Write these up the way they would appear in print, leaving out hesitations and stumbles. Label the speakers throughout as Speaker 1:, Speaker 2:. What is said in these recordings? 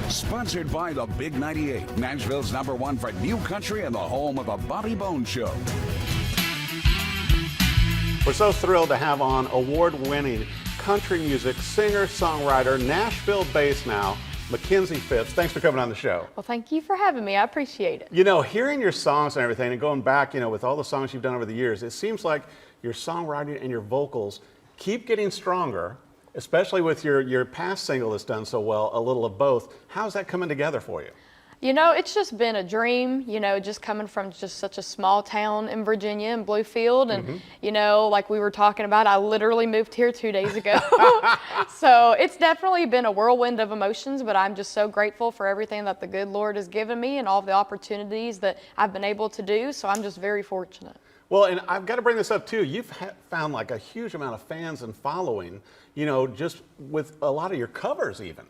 Speaker 1: Sponsored by the Big 98, Nashville's #1 for new country and the home of the Bobby Bones Show.
Speaker 2: We're so thrilled to have on award-winning country music singer-songwriter, Nashville-based now, Makenzie Phipps. Thanks for coming on the show.
Speaker 3: Well, thank you for having me. I appreciate it.
Speaker 2: You know, hearing your songs and everything and going back, you know, with all the songs you've done over the years, it seems like your songwriting and your vocals keep getting stronger, especially with your past single that's done so well, A Little of Both. How's that coming together for you?
Speaker 3: You know, it's just been a dream, you know, just coming from just such a small town in Virginia, in Bluefield. And, you know, like we were talking about, I literally moved here 2 days ago. So it's definitely been a whirlwind of emotions, but I'm just so grateful for everything that the good Lord has given me and all the opportunities that I've been able to do. So I'm just very fortunate.
Speaker 2: Well, and I've got to bring this up too. You've found like a huge amount of fans and following, you know, just with a lot of your covers even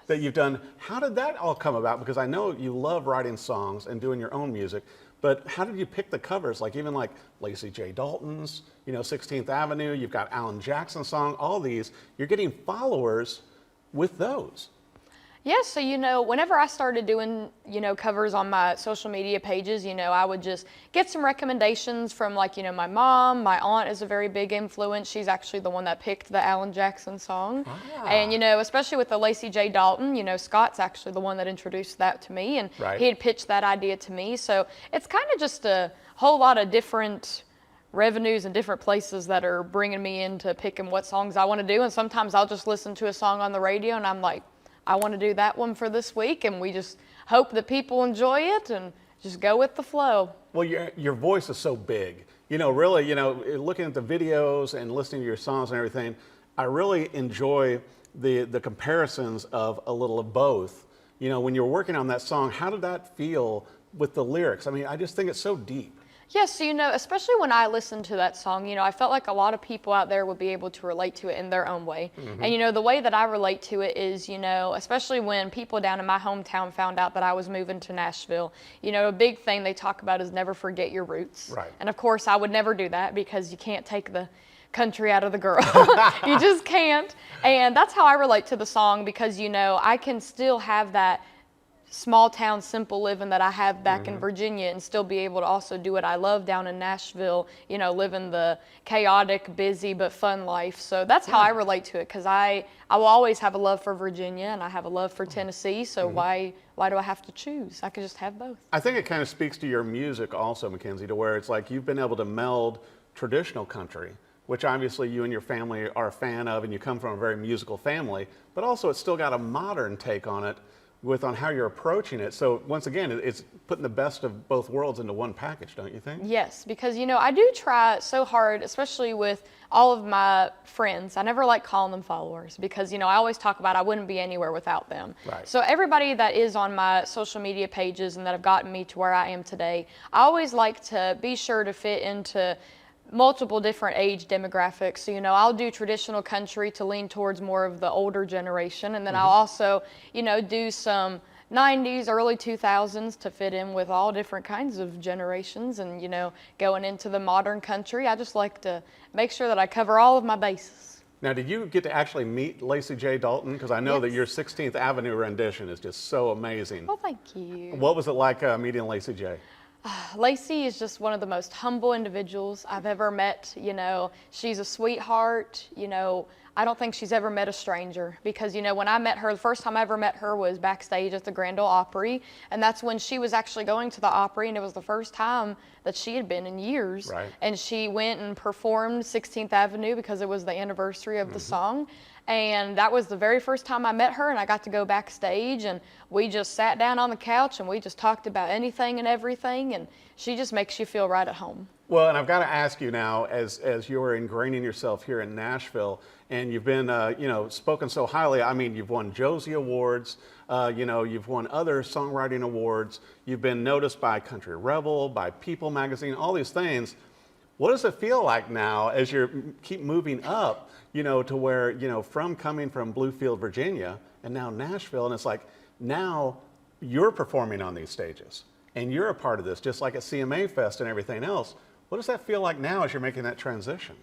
Speaker 2: that you've done. How did that all come about? Because I know you love writing songs and doing your own music, but how did you pick the covers? Like even like Lacy J. Dalton's, you know, 16th Avenue, you've got Alan Jackson's song, all these, you're getting followers with those.
Speaker 3: Yeah, so, you know, whenever I started doing, you know, covers on my social media pages, you know, I would just get some recommendations from, like, you know, my mom. My aunt is a very big influence. She's actually the one that picked the Alan Jackson song. And, you know, especially with the Lacy J. Dalton, you know, Scott's actually the one that introduced that to me, and he had pitched that idea to me. So it's kind of just a whole lot of different revenues and different places that are bringing me into picking what songs I want to do. And sometimes I'll just listen to a song on the radio and I'm like, I want to do that one for this week, and we just hope that people enjoy it and just go with the flow. Well,
Speaker 2: your voice is so big. You know, really, you know, looking at the videos and listening to your songs and everything, I really enjoy the comparisons of A Little of Both. You know, when you're working on that song, how did that feel with the lyrics? I mean, I just think it's so deep.
Speaker 3: Yes, so, you know, especially when I listened to that song, you know, I felt like a lot of people out there would be able to relate to it in their own way. And, you know, the way that I relate to it is, you know, especially when people down in my hometown found out that I was moving to Nashville, you know, a big thing they talk about is never forget your roots. And of course, I would never do that because you can't take the country out of the girl. You just can't. And that's how I relate to the song because, you know, I can still have that small town simple living that I have back in Virginia and still be able to also do what I love down in Nashville, you know, living the chaotic, busy, but fun life. So that's how I relate to it because I will always have a love for Virginia and I have a love for Tennessee. So why do I have to choose? I could just have both.
Speaker 2: I think it kind of speaks to your music also, Makenzie, to where it's like you've been able to meld traditional country, which obviously you and your family are a fan of and you come from a very musical family, but also it's still got a modern take on it on how you're approaching it. So once again, it's putting the best of both worlds into one package, don't you think?
Speaker 3: Yes, because, you know, I do try so hard, especially with all of my friends. I never like calling them followers because, you know, I always talk about I wouldn't be anywhere without them. So everybody that is on my social media pages and that have gotten me to where I am today, I always like to be sure to fit into multiple different age demographics. So, you know, I'll do traditional country to lean towards more of the older generation. And then I'll also, you know, do some 90s, early 2000s to fit in with all different kinds of generations. And, you know, going into the modern country, I just like to make sure that I cover all of my bases.
Speaker 2: Now, did you get to actually meet Lacy J. Dalton? Because I know that your 16th Avenue rendition is just so amazing.
Speaker 3: Well, thank you.
Speaker 2: What was it like meeting Lacy J?
Speaker 3: Lacy is just one of the most humble individuals I've ever met. You know, she's a sweetheart. You know, I don't think she's ever met a stranger because, you know, when I met her, the first time I ever met her was backstage at the Grand Ole Opry. And that's when she was actually going to the Opry, and it was the first time that she had been in years. And she went and performed 16th Avenue because it was the anniversary of the song. And that was the very first time I met her, and I got to go backstage, and we just sat down on the couch, and we just talked about anything and everything, and she just makes you feel right at home.
Speaker 2: Well, and I've got to ask you now, as you're ingraining yourself here in Nashville, and you've been, you know, spoken so highly. I mean, you've won Josie Awards, you know, you've won other songwriting awards, you've been noticed by Country Rebel, by People magazine, all these things. What does it feel like now as you keep moving up, you know, to where, you know, coming from Bluefield, Virginia, and now Nashville, and it's like now you're performing on these stages and you're a part of this, just like at CMA Fest and everything else. What does that feel like now as you're making that transition?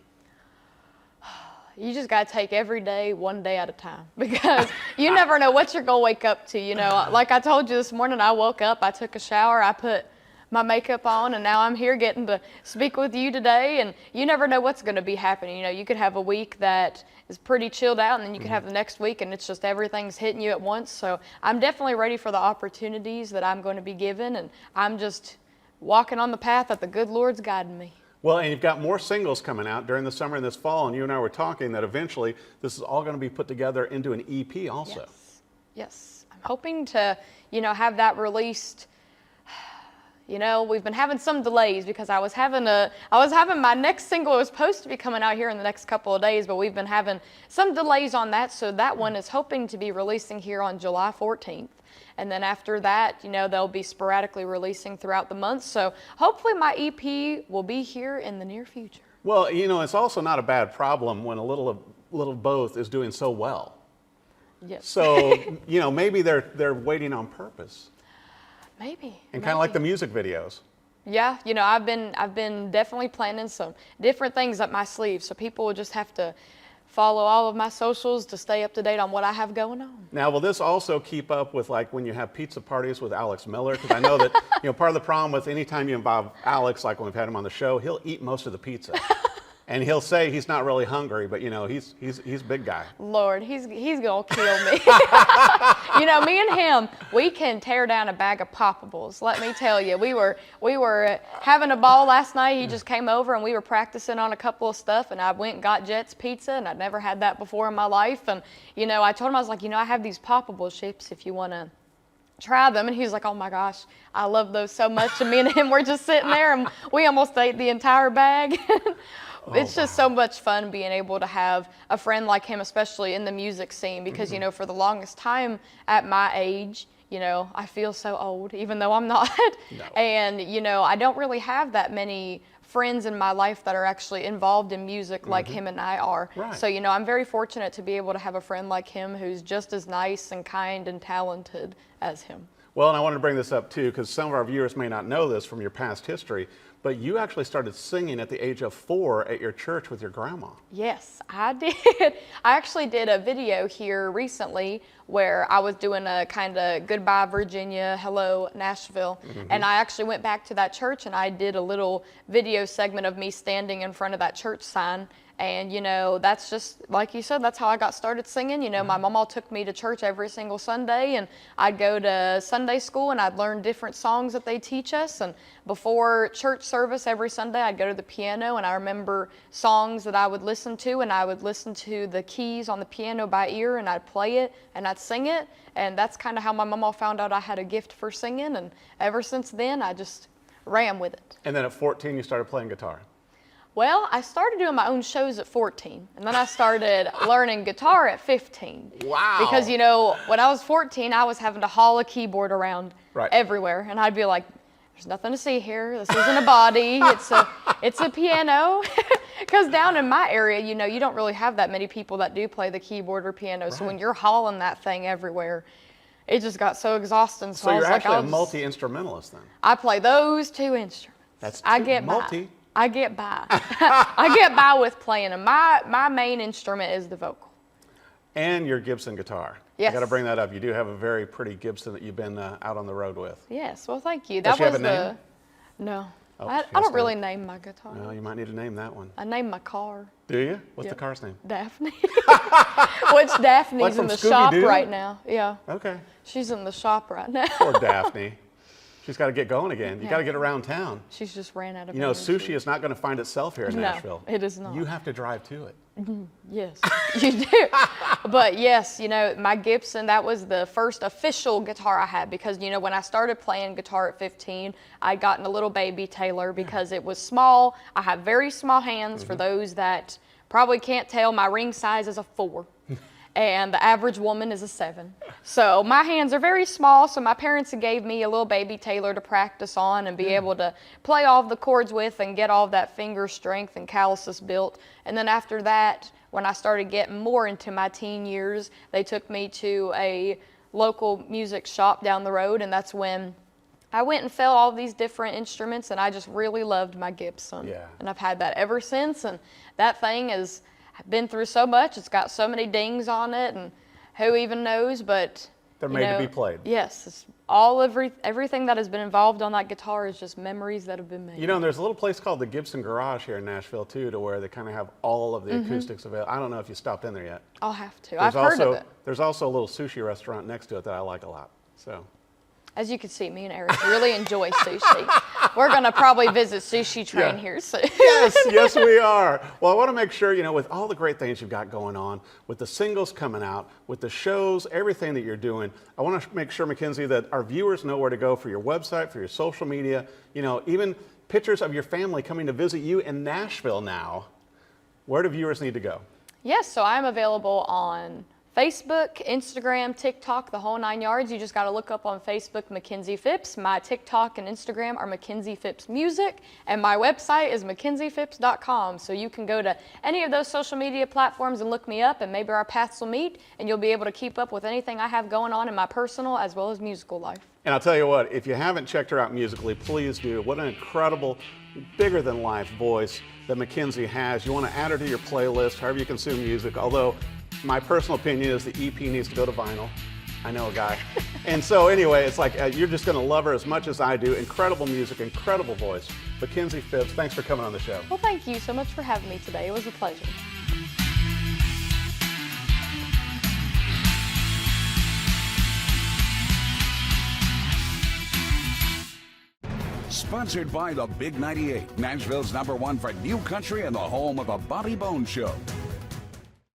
Speaker 3: You just got to take every day one day at a time, because you never know what you're going to wake up to. You know, like I told you this morning, I woke up, I took a shower, I put my makeup on, and now I'm here getting to speak with you today, and you never know what's going to be happening. You know, you could have a week that is pretty chilled out, and then you could have the next week and it's just everything's hitting you at once. So I'm definitely ready for the opportunities that I'm going to be given, and I'm just walking on the path that the good Lord's guiding me.
Speaker 2: Well, and you've got more singles coming out during the summer and this fall, and you and I were talking that eventually this is all going to be put together into an EP also.
Speaker 3: Yes, yes. I'm hoping to, you know, have that released. You know, we've been having some delays because I was having my next single was supposed to be coming out here in the next couple of days, but we've been having some delays on that. So that one is hoping to be releasing here on July 14th. And then after that, you know, they'll be sporadically releasing throughout the month. So hopefully my EP will be here in the near future.
Speaker 2: Well, you know, it's also not a bad problem when a little of both is doing so well.
Speaker 3: Yes.
Speaker 2: So, you know, maybe they're waiting on purpose.
Speaker 3: Maybe.
Speaker 2: And kind of like the music videos.
Speaker 3: Yeah, you know, I've been definitely planning some different things up my sleeve, so people will just have to follow all of my socials to stay up to date on what I have going on.
Speaker 2: Now, will this also keep up with like when you have pizza parties with Alex Miller? Because I know that, you know, part of the problem with anytime you involve Alex, like when we've had him on the show, he'll eat most of the pizza. And he'll say he's not really hungry, but you know, he's a big guy.
Speaker 3: Lord, he's gonna kill me. You know, me and him, we can tear down a bag of poppables. Let me tell you, we were having a ball last night. He just came over and we were practicing on a couple of stuff, and I went and got Jet's pizza, and I'd never had that before in my life. And you know, I told him, I was like, you know, I have these poppable chips if you wanna try them. And he was like, oh my gosh, I love those so much. And me and him were just sitting there, and we almost ate the entire bag. It's just so much fun being able to have a friend like him, especially in the music scene, because, you know, for the longest time at my age, you know, I feel so old, even though I'm not. No. And, you know, I don't really have that many friends in my life that are actually involved in music like him and I are.
Speaker 2: Right.
Speaker 3: So, you know, I'm very fortunate to be able to have a friend like him who's just as nice and kind and talented as him.
Speaker 2: Well, and I wanted to bring this up too, because some of our viewers may not know this from your past history, but you actually started singing at the age of 4 at your church with your grandma.
Speaker 3: Yes, I did. I actually did a video here recently where I was doing a kind of goodbye Virginia, hello Nashville. And I actually went back to that church and I did a little video segment of me standing in front of that church sign. And, you know, that's just, like you said, that's how I got started singing. You know, my mama took me to church every single Sunday, and I'd go to Sunday school and I'd learn different songs that they teach us. And before church service every Sunday, I'd go to the piano, and I remember songs that I would listen to, and I would listen to the keys on the piano by ear, and I'd play it and I'd sing it. And that's kind of how my mama found out I had a gift for singing. And ever since then, I just ran with it.
Speaker 2: And then at 14, you started playing guitar.
Speaker 3: Well, I started doing my own shows at 14, and then I started learning guitar at 15.
Speaker 2: Wow.
Speaker 3: Because, you know, when I was 14, I was having to haul a keyboard around everywhere, and I'd be like, there's nothing to see here. This isn't a body. It's a piano. Because down in my area, you know, you don't really have that many people that do play the keyboard or piano. So when you're hauling that thing everywhere, it just got so exhausting.
Speaker 2: So you're actually a multi-instrumentalist then?
Speaker 3: I play those 2 instruments.
Speaker 2: That's
Speaker 3: I get
Speaker 2: multi.
Speaker 3: By. I get by. I get by with playing, and my main instrument is the vocal.
Speaker 2: And your Gibson guitar.
Speaker 3: Yes.
Speaker 2: I got to bring that up. You do have a very pretty Gibson that you've been out on the road with.
Speaker 3: Yes, well, thank you.
Speaker 2: Does she have a name?
Speaker 3: No.
Speaker 2: Oh,
Speaker 3: I don't really name my guitar.
Speaker 2: Well, you might need to name that one.
Speaker 3: I name my car.
Speaker 2: Do you? What's the car's name?
Speaker 3: Daphne. Which Daphne's
Speaker 2: Like
Speaker 3: in the
Speaker 2: Scooby-Doo?
Speaker 3: shop right now. Yeah.
Speaker 2: Okay.
Speaker 3: She's in the shop right now.
Speaker 2: Poor Daphne. She's got to get going again. You got to get around town.
Speaker 3: She's just ran out of
Speaker 2: You know,
Speaker 3: energy.
Speaker 2: sushi is not going to find itself here in Nashville.
Speaker 3: No, it is not.
Speaker 2: You have to drive to it.
Speaker 3: Yes, you do. But yes, you know, my Gibson, that was the first official guitar I had, because, you know, when I started playing guitar at 15, I'd gotten a little baby Taylor because it was small. I have very small hands. For those that probably can't tell, my ring size is a 4. And the average woman is a 7. So my hands are very small, so my parents gave me a little baby Taylor to practice on and be able to play all of the chords with and get all of that finger strength and calluses built. And then after that, when I started getting more into my teen years, they took me to a local music shop down the road, and that's when I went and felt all these different instruments, and I just really loved my Gibson.
Speaker 2: Yeah.
Speaker 3: And I've had that ever since, and that thing is, been through so much. It's got so many dings on it, and who even knows, but
Speaker 2: They're made to be played.
Speaker 3: Yes, it's everything that has been involved on that guitar is just memories that have been made.
Speaker 2: You know, and there's a little place called the Gibson Garage here in Nashville too, to where they kind of have all of the acoustics available. I don't know if you stopped in there yet.
Speaker 3: I'll have to. I've heard of it.
Speaker 2: There's also a little sushi restaurant next to it that I like a lot. So.
Speaker 3: As you can see, me and Eric really enjoy sushi. We're going to probably visit Sushi Train here soon.
Speaker 2: Yes, we are. Well, I want to make sure, you know, with all the great things you've got going on, with the singles coming out, with the shows, everything that you're doing, I want to make sure, Makenzie, that our viewers know where to go for your website, for your social media, you know, even pictures of your family coming to visit you in Nashville now. Where do viewers need to go?
Speaker 3: Yes, so I'm available on Facebook, Instagram, TikTok, the whole 9 yards. You just got to look up on Facebook, Makenzie Phipps. My TikTok and Instagram are Makenzie Phipps Music, and my website is MakenziePhipps.com. So you can go to any of those social media platforms and look me up, and maybe our paths will meet, and you'll be able to keep up with anything I have going on in my personal as well as musical life.
Speaker 2: And I'll tell you what, if you haven't checked her out musically, please do. What an incredible, bigger-than-life voice that Makenzie has. You want to add her to your playlist, however you consume music, although my personal opinion is the EP needs to go to vinyl. I know a guy. And so anyway, it's like you're just going to love her as much as I do. Incredible music, incredible voice. Makenzie Phipps, thanks for coming on the show.
Speaker 3: Well, thank you so much for having me today. It was a pleasure.
Speaker 1: Sponsored by the Big 98, Nashville's #1 for new country and the home of the Bobby Bones Show.